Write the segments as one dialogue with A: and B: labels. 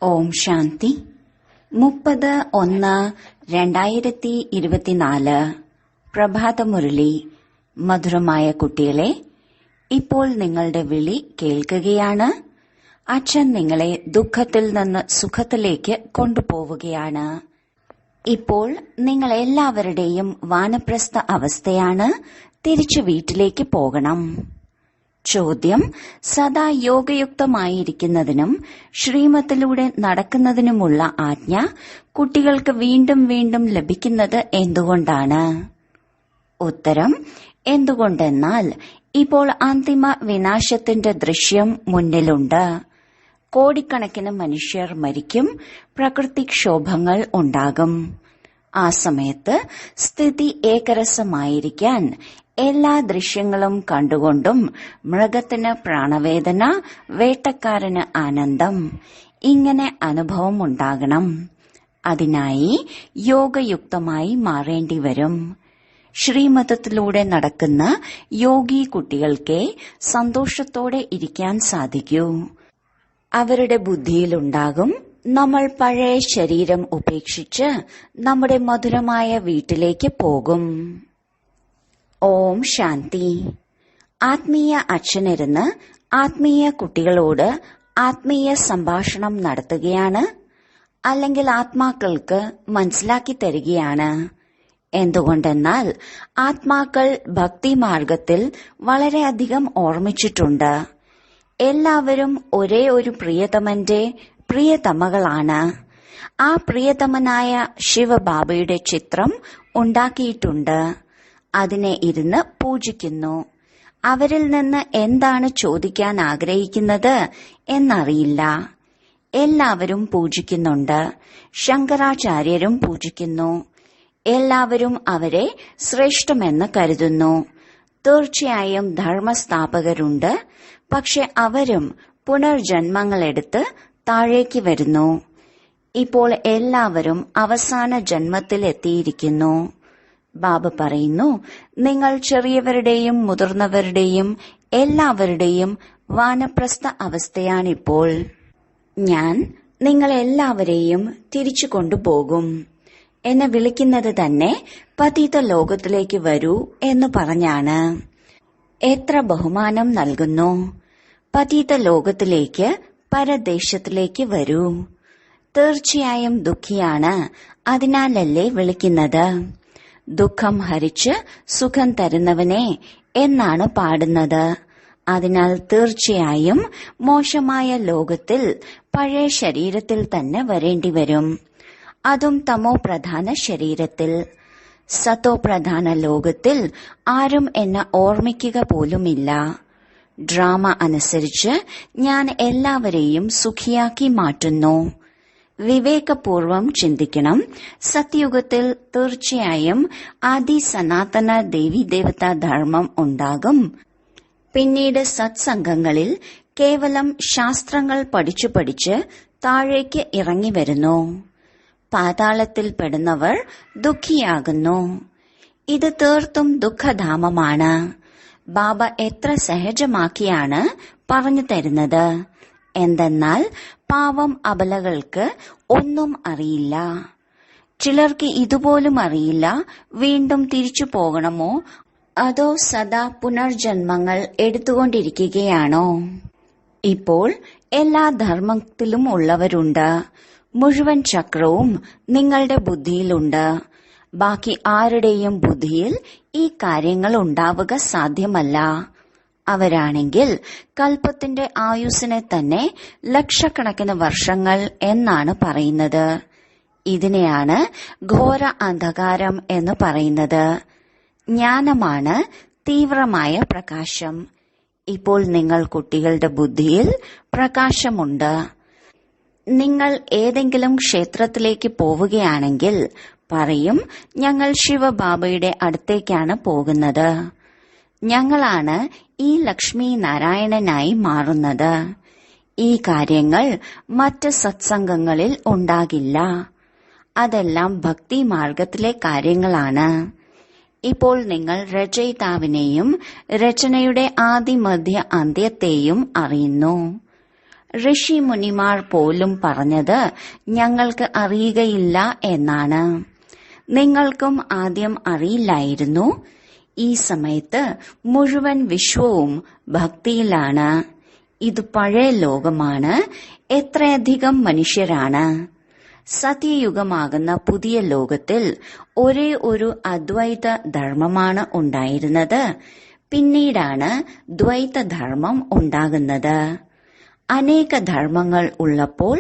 A: ഓം ശാന്തി 30-1-2024 പ്രഭാതമുരളി. മധുരമായ കുട്ടികളെ, ഇപ്പോൾ നിങ്ങളുടെ വിളി കേൾക്കുകയാണ്. അച്ഛൻ നിങ്ങളെ ദുഃഖത്തിൽ നിന്ന് സുഖത്തിലേക്ക് കൊണ്ടുപോവുകയാണ്. ഇപ്പോൾ നിങ്ങൾ എല്ലാവരുടെയും വാനപ്രസ്ഥ അവസ്ഥയാണ്. തിരിച്ചു വീട്ടിലേക്ക് പോകണം. ചോദ്യം: സദാ യോഗയുക്തമായിരിക്കുന്നതിനും ശ്രീമത്തിലൂടെ നടക്കുന്നതിനുമുള്ള ആജ്ഞ കുട്ടികൾക്ക് വീണ്ടും വീണ്ടും ലഭിക്കുന്നത് എന്തുകൊണ്ടാണ്? ഉത്തരം: എന്തുകൊണ്ടെന്നാൽ ഇപ്പോൾ അന്തിമ വിനാശത്തിന്റെ ദൃശ്യം മുന്നിലുണ്ട്. കോടിക്കണക്കിന് മനുഷ്യർ മരിക്കും, പ്രകൃതിക്ഷോഭങ്ങൾ ഉണ്ടാകും. ആ സമയത്ത് സ്ഥിതി ഏകരസമായിരിക്കാൻ എല്ലാ ദൃശ്യങ്ങളും കണ്ടുകൊണ്ടും മൃഗത്തിന് പ്രാണവേദന, വേട്ടക്കാരന് ആനന്ദം, ഇങ്ങനെ അനുഭവം ഉണ്ടാകണം. അതിനായി യോഗയുക്തമായി മാറേണ്ടി വരും. ശ്രീമതത്തിലൂടെ നടക്കുന്ന യോഗി കുട്ടികൾക്കേ സന്തോഷത്തോടെ ഇരിക്കാൻ സാധിക്കൂ. അവരുടെ ബുദ്ധിയിലുണ്ടാകും, നമ്മൾ പഴയ ശരീരം ഉപേക്ഷിച്ച് നമ്മുടെ മധുരമായ വീട്ടിലേക്ക് പോകും. ഓം ശാന്തി. ആത്മീയ അച്ഛനിരുന്ന് ആത്മീയ കുട്ടികളോട് ആത്മീയ സംഭാഷണം നടത്തുകയാണ്, അല്ലെങ്കിൽ ആത്മാക്കൾക്ക് മനസ്സിലാക്കി തരികയാണ്. എന്തുകൊണ്ടെന്നാൽ ആത്മാക്കൾ ഭക്തിമാർഗത്തിൽ വളരെയധികം ഓർമ്മിച്ചിട്ടുണ്ട്. എല്ലാവരും ഒരേ ഒരു പ്രിയതമന്റെ പ്രിയതമകളാണ്. ആ പ്രിയതമനായ ശിവബാബയുടെ ചിത്രം ഉണ്ടാക്കിയിട്ടുണ്ട്. അതിനെ ഇരുന്ന് പൂജിക്കുന്നു. അവരിൽ നിന്ന് എന്താണ് ചോദിക്കാൻ ആഗ്രഹിക്കുന്നത് എന്നറിയില്ല. എല്ലാവരും പൂജിക്കുന്നുണ്ട്. ശങ്കരാചാര്യരും പൂജിക്കുന്നു. എല്ലാവരും അവരെ ശ്രേഷ്ഠമെന്ന് കരുതുന്നു. തീർച്ചയായും ധർമ്മസ്ഥാപകരുണ്ട്, പക്ഷെ അവരും പുനർജന്മങ്ങളെടുത്ത് താഴേക്ക് വരുന്നു. ഇപ്പോൾ എല്ലാവരും അവസാന ജന്മത്തിൽ എത്തിയിരിക്കുന്നു. ബാബ പറയുന്നു, നിങ്ങൾ ചെറിയവരുടെയും മുതിർന്നവരുടെയും എല്ലാവരുടെയും വാനപ്രസ്ഥ അവസ്ഥയാണിപ്പോൾ. ഞാൻ നിങ്ങളെല്ലാവരെയും തിരിച്ചു കൊണ്ടുപോകും. എന്നെ വിളിക്കുന്നത് തന്നെ പതിത ലോകത്തിലേക്ക് വരൂ എന്ന് പറഞ്ഞാണ്. എത്ര ബഹുമാനം നൽകുന്നു. പതിത ലോകത്തിലേക്ക്, പരദേശത്തിലേക്ക് വരൂ. തീർച്ചയായും ദുഃഖിയാണ്, അതിനാലല്ലേ വിളിക്കുന്നത്. ദുഃഖം ഹരിച്ച് സുഖം തരുന്നവനെ എന്നാണ് പാടുന്നത്. അതിനാൽ തീർച്ചയായും മോശമായ ലോകത്തിൽ പഴയ ശരീരത്തിൽ തന്നെ വരേണ്ടി വരും. അതും തമോ പ്രധാന ശരീരത്തിൽ. സത്തോ പ്രധാന ലോകത്തിൽ ആരും എന്നെ ഓർമ്മിക്കുക പോലുമില്ല. ഡ്രാമ അനുസരിച്ച് ഞാൻ എല്ലാവരെയും സുഖിയാക്കി മാറ്റുന്നു. വിവേകപൂർവം ചിന്തിക്കണം. സത്യുഗത്തിൽ തീർച്ചയായും ആദി സനാതന ദേവീദേവതാ ധർമ്മം ഉണ്ടാകും. പിന്നീട് സത്സംഗങ്ങളിൽ കേവലം ശാസ്ത്രങ്ങൾ പഠിച്ചു പഠിച്ച് താഴേക്ക് ഇറങ്ങി വരുന്നു. പാതാളത്തിൽ പെടുന്നവർ ദുഃഖിയാകുന്നു. ഇത് തീർത്തും ദുഃഖധാമമാണ്. ബാബ എത്ര സഹജമാക്കിയാണ് പറഞ്ഞു തരുന്നത്. എന്തെന്നാൽ പാവം അബലകൾക്ക് ഒന്നും അറിയില്ല. ചിലർക്ക് ഇതുപോലും അറിയില്ല വീണ്ടും തിരിച്ചു പോകണമോ അതോ സദാ പുനർജന്മങ്ങൾ എടുത്തുകൊണ്ടിരിക്കുകയാണോ. ഇപ്പോൾ എല്ലാ ധർമ്മത്തിലും ഉള്ളവരുണ്ട്. മുഴുവൻ ചക്രവും നിങ്ങളുടെ ബുദ്ധിയിലുണ്ട്. ബാക്കി ആരുടെയും ബുദ്ധിയിൽ ഈ കാര്യങ്ങൾ ഉണ്ടാവുക സാധ്യമല്ല. അവരാണെങ്കിൽ കൽപ്പത്തിന്റെ ആയുസ്സിനെ തന്നെ ലക്ഷക്കണക്കിന് വർഷങ്ങൾ എന്നാണ് പറയുന്നത്. ഇതിനെയാണ് ഘോര അന്ധകാരം എന്ന് പറയുന്നത്. ജ്ഞാനമാണ് തീവ്രമായ പ്രകാശം. ഇപ്പോൾ നിങ്ങൾ കുട്ടികളുടെ ബുദ്ധിയിൽ പ്രകാശമുണ്ട്. നിങ്ങൾ ഏതെങ്കിലും ക്ഷേത്രത്തിലേക്ക് പോവുകയാണെങ്കിൽ പറയും, ഞങ്ങൾ ശിവബാബയുടെ അടുത്തേക്കാണ് പോകുന്നത്. ഞങ്ങളാണ് ഈ ലക്ഷ്മി നാരായണനായി മാറുന്നത്. ഈ കാര്യങ്ങൾ മറ്റ് സത്സംഗങ്ങളിൽ ഉണ്ടാകില്ല. അതെല്ലാം ഭക്തി മാർഗത്തിലെ കാര്യങ്ങളാണ്. ഇപ്പോൾ നിങ്ങൾ രചയിതാവിനെയും രചനയുടെ ആദിമധ്യ അന്ത്യത്തെയും അറിയുന്നു. ഋഷി മുനിമാർ പോലും പറഞ്ഞത് ഞങ്ങൾക്ക് അറിയുകയില്ല എന്നാണ്. നിങ്ങൾക്കും ആദ്യം അറിയില്ലായിരുന്നു. ഈ സമയത്ത് മുഴുവൻ വിശ്വവും ഭക്തിയിലാണ്. ഇത് പഴയ ലോകമാണ്. എത്രയധികം മനുഷ്യരാണ്. സത്യയുഗമാകുന്ന പുതിയ ലോകത്തിൽ ഒരേ ഒരു അദ്വൈത ധർമ്മമാണ് ഉണ്ടായിരുന്നത്. പിന്നീടാണ് ദ്വൈത ധർമ്മം ഉണ്ടാകുന്നത്. അനേക ധർമ്മങ്ങൾ ഉള്ളപ്പോൾ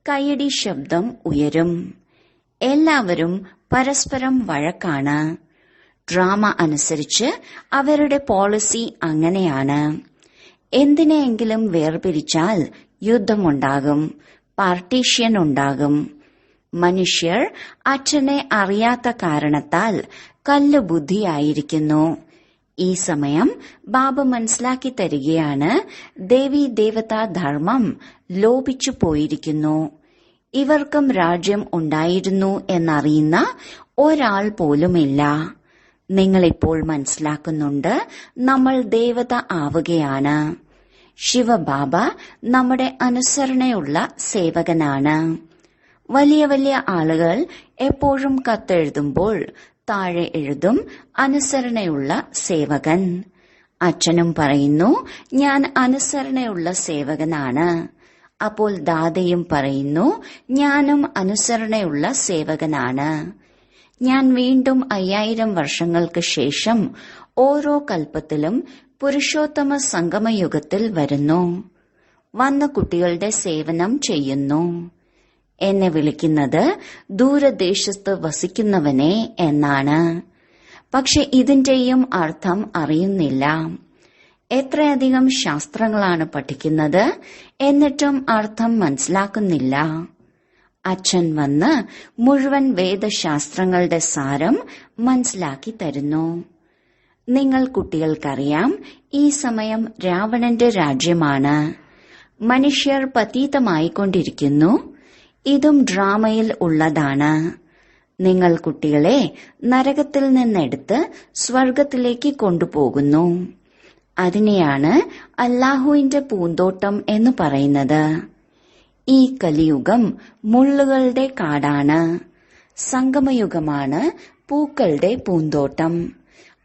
A: കയ്യടി ശബ്ദം ഉയരും. എല്ലാവരും പരസ്പരം വഴക്കാണ്. ഡ്രാമ അനുസരിച്ച് അവരുടെ പോളിസി അങ്ങനെയാണ്. എന്തിനെയെങ്കിലും വേർപിരിച്ചാൽ യുദ്ധമുണ്ടാകും, പാർട്ടീഷ്യൻ ഉണ്ടാകും. മനുഷ്യർ അച്ഛനെ അറിയാത്ത കാരണത്താൽ കല്ലുബുദ്ധിയായിരിക്കുന്നു. ഈ സമയം ബാബ മനസ്സിലാക്കി തരികയാണ്, ദേവീ ദേവതാ ധർമ്മം ലോപിച്ചു പോയിരിക്കുന്നു. ഇവർക്കും രാജ്യം ഉണ്ടായിരുന്നു എന്നറിയുന്ന ഒരാൾ പോലുമില്ല. നിങ്ങളിപ്പോൾ മനസ്സിലാക്കുന്നുണ്ട്, നമ്മൾ ദേവത ആവുകയാണ്. ശിവബാബ നമ്മുടെ അനുസരണയുള്ള സേവകനാണ്. വലിയ വലിയ ആളുകൾ എപ്പോഴും കത്തെഴുതുമ്പോൾ താഴെ എഴുതും അനുസരണയുള്ള സേവകൻ. അച്ഛനും പറയുന്നു, ഞാൻ അനുസരണയുള്ള സേവകനാണ്. അപ്പോൾ ദാദയും പറയുന്നു, ഞാനും അനുസരണയുള്ള സേവകനാണ്. ഞാൻ വീണ്ടും 5000 വർഷങ്ങൾക്ക് ശേഷം ഓരോ കൽപ്പത്തിലും പുരുഷോത്തമ സംഗമയുഗത്തിൽ വരുന്നു. വന്ന കുട്ടികളുടെ സേവനം ചെയ്യുന്നു. എന്നെ വിളിക്കുന്നത് ദൂരദേശത്ത് വസിക്കുന്നവനെ എന്നാണ്. പക്ഷെ ഇതിന്റെയും അർത്ഥം അറിയുന്നില്ല. എത്രയധികം ശാസ്ത്രങ്ങളാണ് പഠിക്കുന്നത്, എന്നിട്ടും അർത്ഥം മനസ്സിലാക്കുന്നില്ല. അച്ഛൻ വന്ന് മുഴുവൻ വേദശാസ്ത്രങ്ങളുടെ സാരം മനസ്സിലാക്കി തരുന്നു. നിങ്ങൾ കുട്ടികൾക്കറിയാം, ഈ സമയം രാവണന്റെ രാജ്യമാണ്. മനുഷ്യർ പതീതമായിക്കൊണ്ടിരിക്കുന്നു. ഇതും ഡ്രാമയിൽ ഉള്ളതാണ്. നിങ്ങൾ കുട്ടികളെ നരകത്തിൽ നിന്നെടുത്ത് സ്വർഗത്തിലേക്ക് കൊണ്ടുപോകുന്നു. അതിനെയാണ് അല്ലാഹുവിന്റെ പൂന്തോട്ടം എന്ന് പറയുന്നത്. ഈ കലിയുഗം മുള്ളുകളുടെ കാടാണ്. സംഗമയുഗമാണ് പൂക്കളുടെ പൂന്തോട്ടം.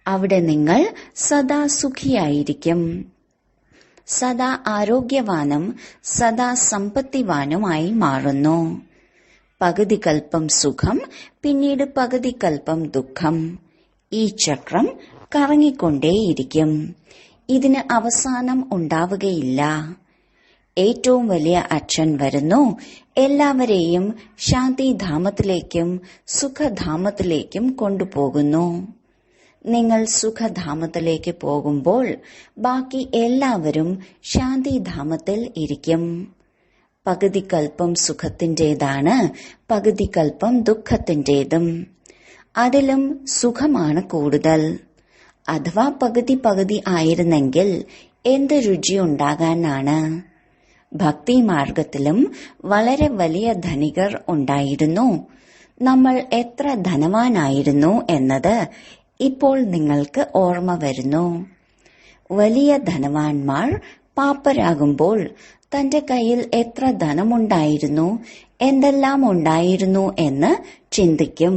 A: അവിടെ നിങ്ങൾ സദാ സുഖിയായിരിക്കും. സദാ ആരോഗ്യവാനും സദാ സമ്പത്തിവാനുമായി മാറുന്നു. പകുതി കൽപ്പം സുഖം, പിന്നീട് പകുതി കൽപ്പം ദുഃഖം. ഈ ചക്രം കറങ്ങിക്കൊണ്ടേയിരിക്കും. ഇതിന് അവസാനം ഉണ്ടാവുകയില്ല. ഏറ്റവും വലിയ അച്ഛൻ വരുന്നു. എല്ലാവരെയും ശാന്തിധാമത്തിലേക്കും സുഖധാമത്തിലേക്കും കൊണ്ടുപോകുന്നു. നിങ്ങൾ സുഖധാമത്തിലേക്ക് പോകുമ്പോൾ ബാക്കി എല്ലാവരും ശാന്തിധാമത്തിൽ ഇരിക്കും. പകുതി കൽപ്പം സുഖത്തിന്റേതാണ്, പകുതി കൽപ്പം ദുഃഖത്തിന്റേതും. അതിലും സുഖമാണ് കൂടുതൽ. അഥവാ പകുതി പകുതി ആയിരുന്നെങ്കിൽ എന്ത് രുചിയുണ്ടാകാനാണ്. ഭക്തി മാർഗത്തിലും വളരെ വലിയ ധനികർ ഉണ്ടായിരുന്നു. നമ്മൾ എത്ര ധനവാനായിരുന്നു എന്നത് ഇപ്പോൾ നിങ്ങൾക്ക് ഓർമ്മ വരുന്നു. വലിയ ധനവാന്മാർ പാപ്പരാകുമ്പോൾ തന്റെ കയ്യിൽ എത്ര ധനമുണ്ടായിരുന്നു, എന്തെല്ലാം ഉണ്ടായിരുന്നു എന്ന് ചിന്തിക്കും.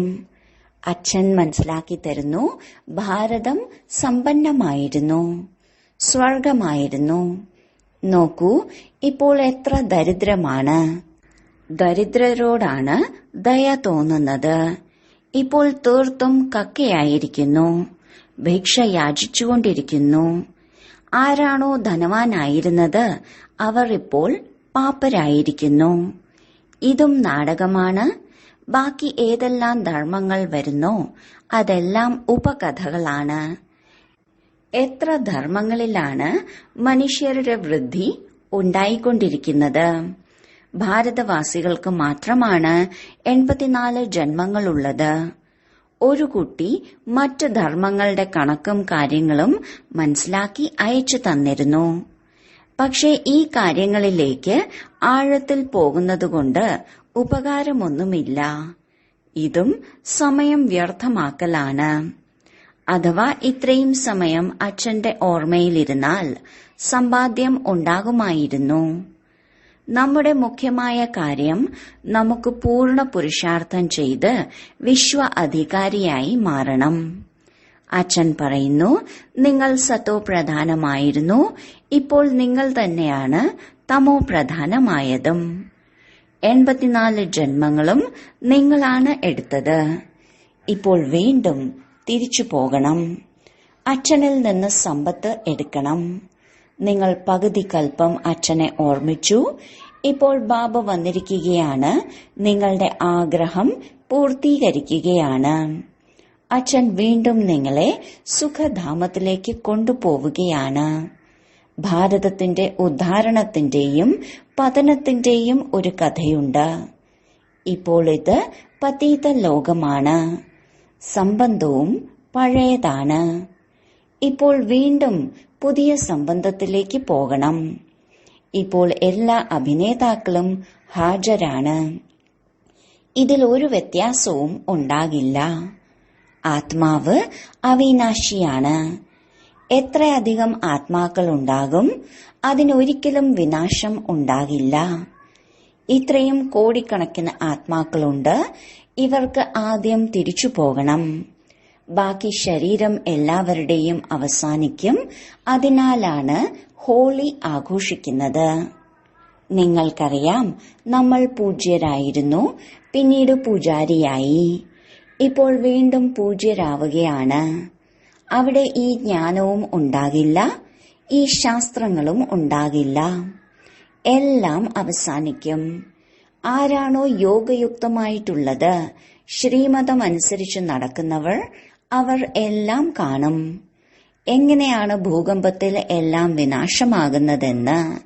A: അച്ഛൻ മനസ്സിലാക്കി തരുന്നു, ഭാരതം സമ്പന്നമായിരുന്നു, സ്വർഗമായിരുന്നു. നോക്കൂ, ഇപ്പോൾ എത്ര ദരിദ്രമാണ്. ദരിദ്രരോടാണ് ദയ തോന്നുന്നത്. ഇപ്പോൾ തീർത്തും കക്കയായിരിക്കുന്നു. ഭിക്ഷ യാചിച്ചുകൊണ്ടിരിക്കുന്നു. ആരാണോ ധനവാനായിരുന്നത് അവർ ഇപ്പോൾ പാപ്പരായിരിക്കുന്നു. ഇതും നാടകമാണ്. ബാക്കി ഏതെല്ലാം ധർമ്മങ്ങൾ വരുന്നോ അതെല്ലാം ഉപകഥകളാണ്. എത്ര ധർമ്മങ്ങളിലാണ് മനുഷ്യരുടെ വൃദ്ധി ഉണ്ടായിക്കൊണ്ടിരിക്കുന്നത്. ഭാരതവാസികൾക്ക് മാത്രമാണ് 84 ജന്മങ്ങളുള്ളത്. ഒരു കുട്ടി മറ്റ് ധർമ്മങ്ങളുടെ കണക്കും കാര്യങ്ങളും മനസ്സിലാക്കി അയച്ചു തന്നിരുന്നു. പക്ഷേ ഈ കാര്യങ്ങളിലേക്ക് ആഴത്തിൽ പോകുന്നതുകൊണ്ട് ഉപകാരമൊന്നുമില്ല. ഇതും സമയം വ്യർത്ഥമാക്കലാണ്. അഥവാ ഇത്രയും സമയം അച്ഛന്റെ ഓർമ്മയിലിരുന്നാൽ സമ്പാദ്യം ഉണ്ടാകുമായിരുന്നു. നമ്മുടെ മുഖ്യമായ കാര്യം നമുക്ക് പൂർണ്ണ പുരുഷാർത്ഥം ചെയ്ത് വിശ്വ അധികാരിയായി മാറണം. അച്ഛൻ പറയുന്നു, നിങ്ങൾ സത്തോ പ്രധാനമായിരുന്നു, ഇപ്പോൾ നിങ്ങൾ തന്നെയാണ് തമോ പ്രധാനമായതും. 84 ജന്മങ്ങളും നിങ്ങളാണ് എടുത്തത്. ഇപ്പോൾ വീണ്ടും തിരിച്ചു പോകണം. അച്ഛനിൽ നിന്ന് സമ്പത്ത് എടുക്കണം. നിങ്ങൾ പകുതി കൽപ്പം അച്ഛനെ ഓർമ്മിച്ചു. ഇപ്പോൾ ബാബ വന്നിരിക്കുകയാണ്, നിങ്ങളുടെ ആഗ്രഹം പൂർത്തീകരിക്കുകയാണ്. അച്ഛൻ വീണ്ടും നിങ്ങളെ സുഖധാമത്തിലേക്ക് കൊണ്ടുപോവുകയാണ്. ഭാരതത്തിന്റെ ഉദ്ധാരണത്തിന്റെയും പതനത്തിന്റെയും ഒരു കഥയുണ്ട്. ഇപ്പോൾ ഇത് പതീത ലോകമാണ്. സംബന്ധവും പഴയതാണ്. ഇപ്പോൾ വീണ്ടും പുതിയ സംബന്ധത്തിലേക്ക് പോകണം. ഇപ്പോൾ എല്ലാ അഭിനേതാക്കളും ഹാജരാണ്. ഇതിൽ ഒരു വ്യത്യാസവും ഉണ്ടാകില്ല. ആത്മാവ് അവിനാശിയാണ്. എത്രയധികം ആത്മാക്കൾ ഉണ്ടാകും, അതിനൊരിക്കലും വിനാശം ഉണ്ടാകില്ല. ഇത്രയും കോടിക്കണക്കിന് ആത്മാക്കളുണ്ട്. ഇവർക്ക് ആദ്യം തിരിച്ചു പോകണം. ബാക്കി ശരീരം എല്ലാവരുടെയും അവസാനിക്കും. അതിനാലാണ് ഹോളി ആഘോഷിക്കുന്നത്. നിങ്ങൾക്കറിയാം, നമ്മൾ പൂജ്യരായിരുന്നു, പിന്നീട് പൂജാരിയായി. ഇപ്പോൾ വീണ്ടും പൂജ്യരാവുകയാണ്. അവിടെ ഈ ജ്ഞാനവും ഉണ്ടാകില്ല, ഈ ശാസ്ത്രങ്ങളും ഉണ്ടാകില്ല. എല്ലാം അവസാനിക്കും. ആരാണോ യോഗയുക്തമായിട്ടുള്ളത്, ശ്രീമതം അനുസരിച്ച് നടക്കുന്നവർ, അവർ എല്ലാം കാണും. എങ്ങനെയാണ് ഭൂകമ്പത്തിൽ എല്ലാം വിനാശമാകുന്നതെന്ന്,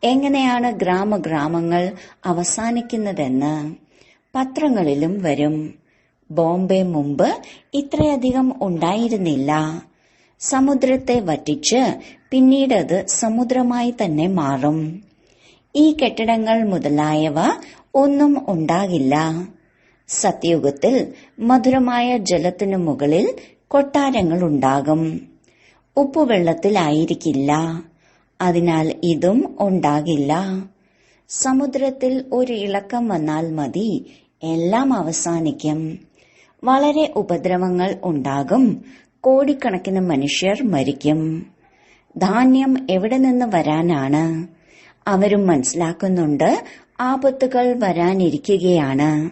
A: എങ്ങനെയാണ് ഗ്രാമങ്ങൾ അവസാനിക്കുന്നതെന്ന് പത്രങ്ങളിലും വരും. ബോംബെ മുമ്പ് ഇത്രയധികം ഉണ്ടായിരുന്നില്ല. സമുദ്രത്തെ വറ്റിച്ച് പിന്നീടത് സമുദ്രമായി തന്നെ മാറും. ഈ കെട്ടിടങ്ങൾ മുതലായവ ഒന്നും ഉണ്ടാകില്ല. സത്യയുഗത്തിൽ മധുരമായ ജലത്തിനു മുകളിൽ കൊട്ടാരങ്ങളുണ്ടാകും. ഉപ്പുവെള്ളത്തിലായിരിക്കില്ല. അതിനാൽ ഇതും ഉണ്ടാകില്ല. സമുദ്രത്തിൽ ഒരു ഇളക്കം വന്നാൽ മതി, എല്ലാം അവസാനിക്കും. വളരെ ഉപദ്രവങ്ങൾ ഉണ്ടാകും. കോടിക്കണക്കിന് മനുഷ്യർ മരിക്കും. ധാന്യം എവിടെ നിന്ന് വരാനാണ്? അവരും മനസ്സിലാക്കുന്നുണ്ട്, ആപത്തുകൾ വരാനിരിക്കുകയാണ്.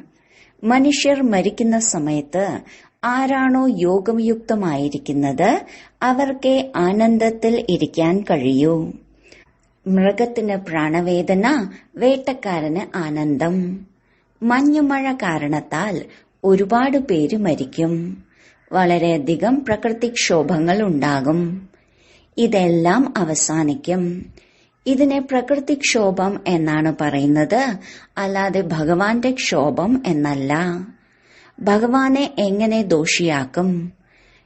A: മനുഷ്യർ മരിക്കുന്ന സമയത്ത് ആരാണോ യോഗയുക്തമായിരിക്കുന്നത്, അവർക്കേ ആനന്ദത്തിൽ ഇരിക്കാൻ കഴിയൂ. മൃഗത്തിന് പ്രാണവേദന, വേട്ടക്കാരന് ആനന്ദം. മഞ്ഞുമഴ കാരണത്താൽ ഒരുപാട് പേര് മരിക്കും. വളരെയധികം പ്രകൃതിക്ഷോഭങ്ങൾ ഉണ്ടാകും. ഇതെല്ലാം അവസാനിക്കും. ഇതിനെ പ്രകൃതിക്ഷോഭം എന്നാണ് പറയുന്നത്, അല്ലാതെ ഭഗവാന്റെ ക്ഷോഭം എന്നല്ല. ഭഗവാനെ എങ്ങനെ ദോഷിയാക്കും?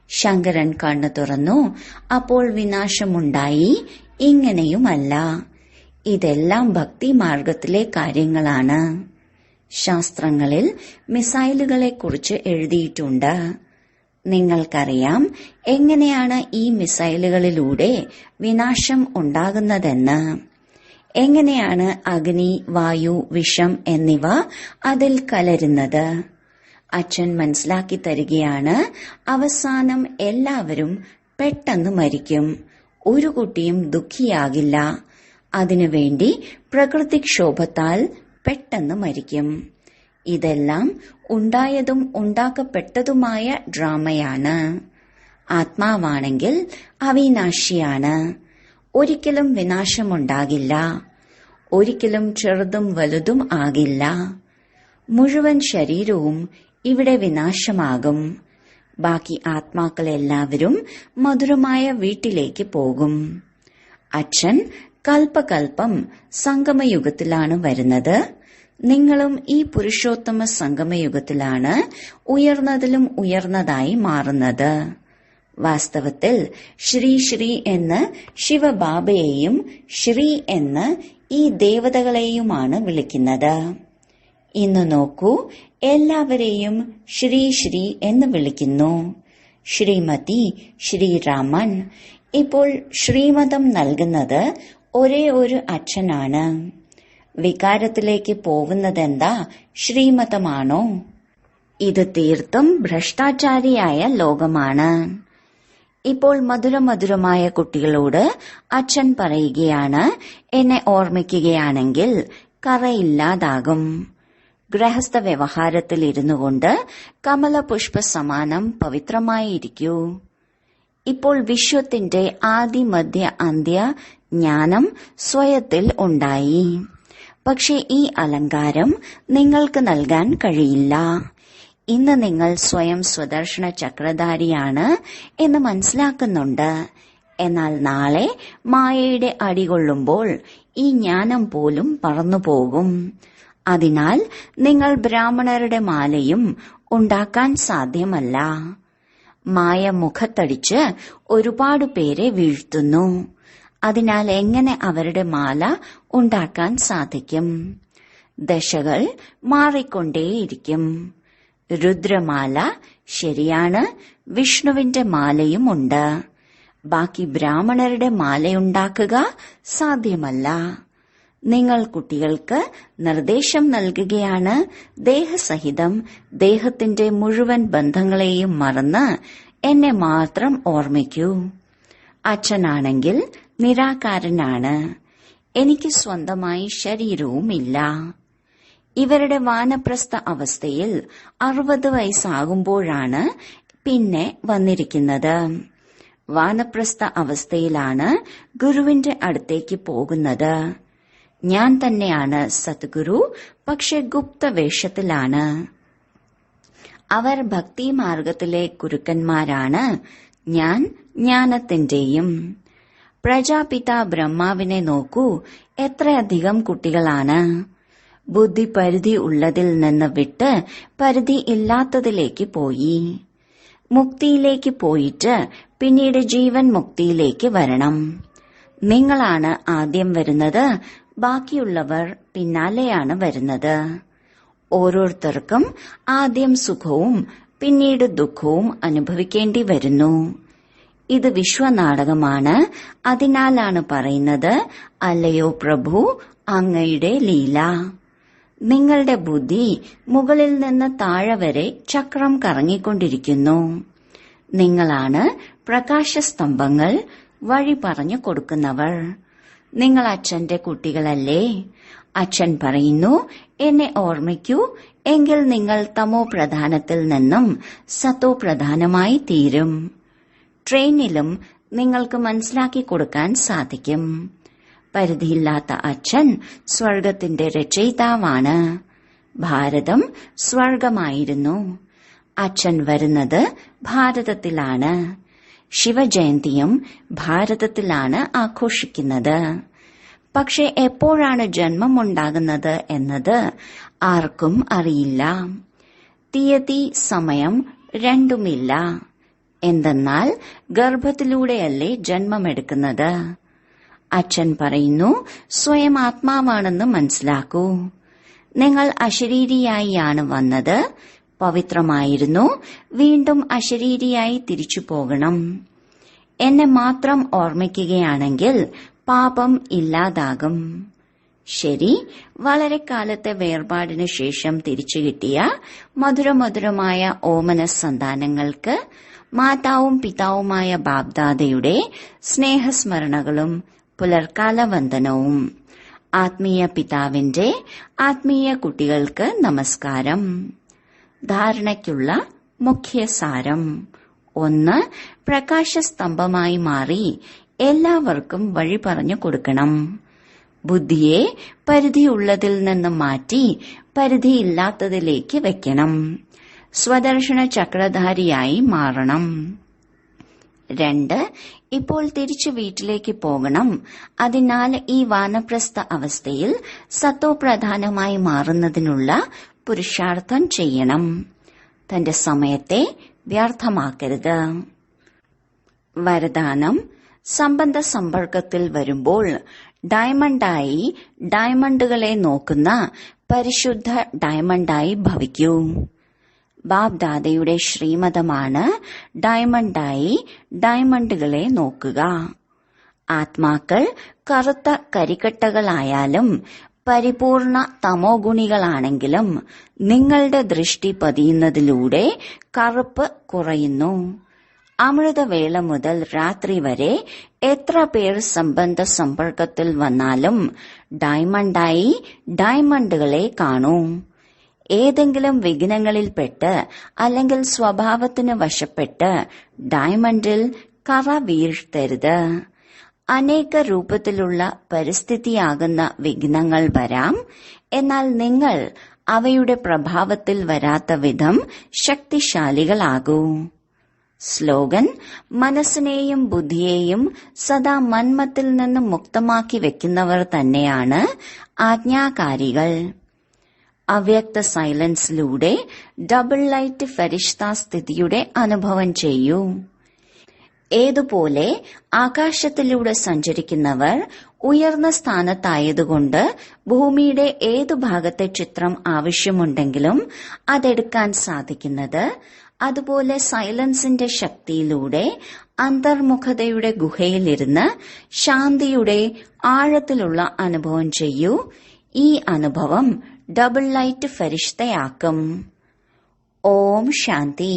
A: ശങ്കരൻ കണ്ണു തുറന്നു. അപ്പോൾ വിനാശമുണ്ടായി. ഇങ്ങനെയുമല്ല. ഇതെല്ലാം ഭക്തി മാർഗത്തിലെ കാര്യങ്ങളാണ്. ശാസ്ത്രങ്ങളിൽ മിസൈലുകളെക്കുറിച്ച് എഴുതിയിട്ടുണ്ട്. നിങ്ങൾക്കറിയാം എങ്ങനെയാണ് ഈ മിസൈലുകളിലൂടെ വിനാശം ഉണ്ടാകുന്നതെന്ന്. എങ്ങനെയാണ് അഗ്നി, വായു, വിഷം എന്നിവ അതിൽ കലരുന്നത്. അച്ഛൻ മനസ്സിലാക്കി തരികയാണ്. അവസാനം എല്ലാവരും പെട്ടെന്ന് മരിക്കും. ഒരു കുട്ടിയും ദുഃഖിയാകില്ല. അതിനുവേണ്ടി പ്രകൃതിക്ഷോഭത്താൽ പെട്ടെന്ന് മരിക്കും. ഇതെല്ലാം ഉണ്ടായതും ഉണ്ടാക്കപ്പെട്ടതുമായ ഡ്രാമയാണ്. ആത്മാവാണെങ്കിൽ അവിനാശിയാണ്. ഒരിക്കലും വിനാശമുണ്ടാകില്ല. ഒരിക്കലും ചെറുതും വലുതും ആകില്ല. മുഴുവൻ ശരീരവും ഇവിടെ വിനാശമാകും. ബാക്കി ആത്മാക്കളെല്ലാവരും മധുരമായ വീട്ടിലേക്ക് പോകും. അച്ഛൻ കൽപ്പകൽപ്പം സംഗമയുഗത്തിലാണ് വരുന്നത്. നിങ്ങളും ഈ പുരുഷോത്തമ സംഗമയുഗത്തിലാണ് ഉയർന്നതിലും ഉയർന്നതായി മാറുന്നത്. വാസ്തവത്തിൽ ശ്രീ ശ്രീ എന്ന് ശിവബാബയെയും ശ്രീ എന്ന് ഈ ദേവതകളെയുമാണ് വിളിക്കുന്നത്. ഇന്ന് നോക്കൂ, എല്ലാവരെയും ശ്രീ ശ്രീ എന്ന് വിളിക്കുന്നു. ശ്രീമതി, ശ്രീരാമൻ. ഇപ്പോൾ ശ്രീമതം നൽകുന്നത് ഒരേ ഒരു അച്ഛനാണ്. വികാരത്തിലേക്ക് പോകുന്നതെന്താ ശ്രീമതമാണോ? ഇത് തീർത്തും ഭ്രഷ്ടാചാരിയായ ലോകമാണ്. ഇപ്പോൾ മധുരമധുരമായ കുട്ടികളോട് അച്ഛൻ പറയുകയാണ്, എന്നെ ഓർമ്മിക്കുകയാണെങ്കിൽ കറയില്ലാതാകും. ഗൃഹസ്ഥ വ്യവഹാരത്തിൽ ഇരുന്നു കൊണ്ട് കമലപുഷ്പ സമാനം പവിത്രമായിരിക്കൂ. ഇപ്പോൾ വിശ്വത്തിന്റെ ആദി മധ്യ അന്ത്യ ജ്ഞാനം സ്വയത്തിൽ ഉണ്ടായി. പക്ഷെ ഈ അലങ്കാരം നിങ്ങൾക്ക് നൽകാൻ കഴിയില്ല. ഇന്ന് നിങ്ങൾ സ്വയം സ്വദർശന ചക്രധാരിയാണ് എന്ന് മനസ്സിലാക്കുന്നുണ്ട്. എന്നാൽ നാളെ മായയുടെ അടികൊള്ളുമ്പോൾ ഈ ജ്ഞാനം പോലും പറന്നുപോകും. അതിനാൽ നിങ്ങൾ ബ്രാഹ്മണരുടെ മാലയും ഉണ്ടാക്കാൻ സാധ്യമല്ല. മായ മുഖത്തടിച്ച് ഒരുപാട് പേരെ വീഴ്ത്തുന്നു. അതിനാൽ എങ്ങനെ അവരുടെ മാല ഉണ്ടാക്കാൻ സാധിക്കും? ദശകൾ മാറിക്കൊണ്ടേയിരിക്കും. രുദ്രമാല ശരിയാണ്, വിഷ്ണുവിന്റെ മാലയുമുണ്ട്. ബാക്കി ബ്രാഹ്മണരുടെ മാലയുണ്ടാക്കുക സാധ്യമല്ല. നിങ്ങൾ കുട്ടികൾക്ക് നിർദ്ദേശം നൽകുകയാണ്, ദേഹസഹിതം ദേഹത്തിന്റെ മുഴുവൻ ബന്ധങ്ങളെയും മറന്ന് എന്നെ മാത്രം ഓർമ്മിക്കൂ. അച്ഛനാണെങ്കിൽ നിരാകാരനാണ്. എനിക്ക് സ്വന്തമായി ശരീരവുമില്ല. ഇവരുടെ വാനപ്രസ്ഥ അവസ്ഥയിൽ 60 വയസ്സാകുമ്പോഴാണ് പിന്നെ വന്നിരിക്കുന്നത്. വാനപ്രസ്ഥ അവസ്ഥയിലാണ് ഗുരുവിന്റെ അടുത്തേക്ക് പോകുന്നത്. ഞാൻ തന്നെയാണ് സദ്ഗുരു, പക്ഷെ ഗുപ്തവേഷത്തിലാണ്. അവർ ഭക്തിമാർഗത്തിലെ ഗുരുക്കന്മാരാണ്. ഞാൻ ജ്ഞാനത്തിന്റെയും. പ്രജാപിത ബ്രഹ്മാവിനെ നോക്കൂ, എത്രയധികം കുട്ടികളാണ്. ബുദ്ധി പരിധി ഉള്ളതിൽ നിന്ന് വിട്ട് പരിധി ഇല്ലാത്തതിലേക്ക് പോയി. മുക്തിയിലേക്ക് പോയിട്ട് പിന്നീട് ജീവൻ മുക്തിയിലേക്ക് വരണം. നിങ്ങളാണ് ആദ്യം വരുന്നത്, ബാക്കിയുള്ളവർ പിന്നാലെയാണ് വരുന്നത്. ഓരോരുത്തർക്കും ആദ്യം സുഖവും പിന്നീട് ദുഃഖവും അനുഭവിക്കേണ്ടി വരുന്നു. ഇത് വിശ്വനാടകമാണ്. അതിനാലാണ് പറയുന്നത്, അല്ലയോ പ്രഭു, അങ്ങയുടെ ലീല. നിങ്ങളുടെ ബുദ്ധി മുകളിൽ നിന്ന് താഴെ വരെ ചക്രം കറങ്ങിക്കൊണ്ടിരിക്കുന്നു. നിങ്ങളാണ് പ്രകാശസ്തംഭങ്ങൾ, വഴി പറഞ്ഞു കൊടുക്കുന്നവർ. നിങ്ങൾ അച്ഛന്റെ കുട്ടികളല്ലേ? അച്ഛൻ പറയുന്നു, എന്നെ ഓർമ്മിക്കൂ, എങ്കിൽ നിങ്ങൾ തമോ പ്രധാനത്തിൽ നിന്നും സത്തോ പ്രധാനമായി തീരും. ട്രെയിനിലും നിങ്ങൾക്ക് മനസ്സിലാക്കി കൊടുക്കാൻ സാധിക്കും. പരിധിയില്ലാത്ത അച്ഛൻ സ്വർഗത്തിന്റെ രചയിതാവാണ്. ഭാരതം സ്വർഗമായിരുന്നു. അച്ഛൻ വരുന്നത് ഭാരതത്തിലാണ്. ശിവജയന്തിയും ഭാരതത്തിലാണ് ആഘോഷിക്കുന്നത്. പക്ഷെ എപ്പോഴാണ് ജന്മമുണ്ടാകുന്നത് എന്നത് ആർക്കും അറിയില്ല. തീയതി, സമയം രണ്ടുമില്ല. എന്തെന്നാൽ ഗർഭത്തിലൂടെയല്ലേ ജന്മമെടുക്കുന്നത്. അച്ഛൻ പറയുന്നു, സ്വയം ആത്മാവാണെന്ന് മനസ്സിലാക്കൂ. നിങ്ങൾ അശരീരിയായാണ് വന്നത്. പവിത്രമായിരുന്നു. വീണ്ടും അശരീരിയായി തിരിച്ചു പോകണം. എന്നെ മാത്രം ഓർമ്മിക്കുകയാണെങ്കിൽ പാപം ഇല്ലാതാകും. ശരി, വളരെ കാലത്തെ വേർപാടിനു ശേഷം തിരിച്ചു കിട്ടിയ മധുരമധുരമായ ഓമന സന്താനങ്ങൾക്ക് മാതാവും പിതാവുമായ ബാബ്ദാദയുടെ സ്നേഹസ്മരണകളും പുലർക്കാല വന്ദനവും. ആത്മീയ പിതാവിന്റെ ആത്മീയ കുട്ടികൾക്ക് നമസ്കാരം. ധാരണയ്ക്കുള്ള മുഖ്യസാരം: 1. പ്രകാശസ്തംഭമായി മാറി എല്ലാവർക്കും വഴി പറഞ്ഞു കൊടുക്കണം. ബുദ്ധിയെ പരിധിയുള്ളതിൽ നിന്ന് മാറ്റി പരിധിയില്ലാത്തതിലേക്ക് വെക്കണം. സ്വദർശന ചക്രധാരിയായി മാറണം. 2. ഇപ്പോൾ തിരിച്ചു വീട്ടിലേക്ക് പോകണം. അതിനാൽ ഈ വാനപ്രസ്ഥ അവസ്ഥയിൽ സത്തോ പ്രധാനമായി മാറുന്നതിനുള്ള പുരുഷാർത്ഥം ചെയ്യണം. തന്റെ സമയത്തെ വ്യർത്ഥമാക്കരുത്. വരദാനം: സംബന്ധ സമ്പർക്കത്തിൽ വരുമ്പോൾ ഡയമണ്ടായി ഡയമണ്ടുകളെ നോക്കുന്ന പരിശുദ്ധ ഡയമണ്ടായി ഭവിക്കൂ. ബാബ്ദാദയുടെ ശ്രീമതമാണ് ഡയമണ്ടായി ഡയമണ്ടുകളെ നോക്കുക. ആത്മാക്കൾ കറുത്ത കരിക്കട്ടകളായാലും പരിപൂർണ തമോഗുണികളാണെങ്കിലും നിങ്ങളുടെ ദൃഷ്ടി പതിയുന്നതിലൂടെ കറുപ്പ് കുറയുന്നു. അമൃതവേള മുതൽ രാത്രി വരെ എത്ര പേർ സംബന്ധ സമ്പർക്കത്തിൽ വന്നാലും ഡയമണ്ടായി ഡയമണ്ടുകളെ കാണൂ. ഏതെങ്കിലും വിഘ്നങ്ങളിൽപ്പെട്ട് അല്ലെങ്കിൽ സ്വഭാവത്തിന് വശപ്പെട്ട് ഡയമണ്ടിൽ കറ വീഴ്ത്തരുത്. അനേക രൂപത്തിലുള്ള പരിസ്ഥിതിയാകുന്ന വിഘ്നങ്ങൾ വരാം. എന്നാൽ നിങ്ങൾ അവയുടെ പ്രഭാവത്തിൽ വരാത്ത വിധം ശക്തിശാലികളാകൂ. സ്ലോഗൻ: മനസ്സിനെയും ബുദ്ധിയെയും സദാ മന്മത്തിൽ നിന്ന് മുക്തമാക്കി വെക്കുന്നവർ തന്നെയാണ് ആജ്ഞാകാരികൾ. അവ്യക്ത സൈലൻസിലൂടെ ഡബിൾ ലൈറ്റ് ഫരിഷ്ത സ്ഥിതിയുടെ അനുഭവം ചെയ്യൂ. ഏതുപോലെ ആകാശത്തിലൂടെ സഞ്ചരിക്കുന്നവർ ഉയർന്ന സ്ഥാനത്തായതുകൊണ്ട് ഭൂമിയുടെ ഏതു ഭാഗത്തെ ചിത്രം ആവശ്യമുണ്ടെങ്കിലും അതെടുക്കാൻ സാധിക്കുന്നത്, അതുപോലെ സൈലൻസിന്റെ ശക്തിയിലൂടെ അന്തർമുഖതയുടെ ഗുഹയിലിരുന്ന് ശാന്തിയുടെ ആഴത്തിലുള്ള അനുഭവം ചെയ്യൂ. ഈ അനുഭവം ഡബിൾ ലൈറ്റ് ഫരിഷ്തയാക്കും. ഓം ശാന്തി.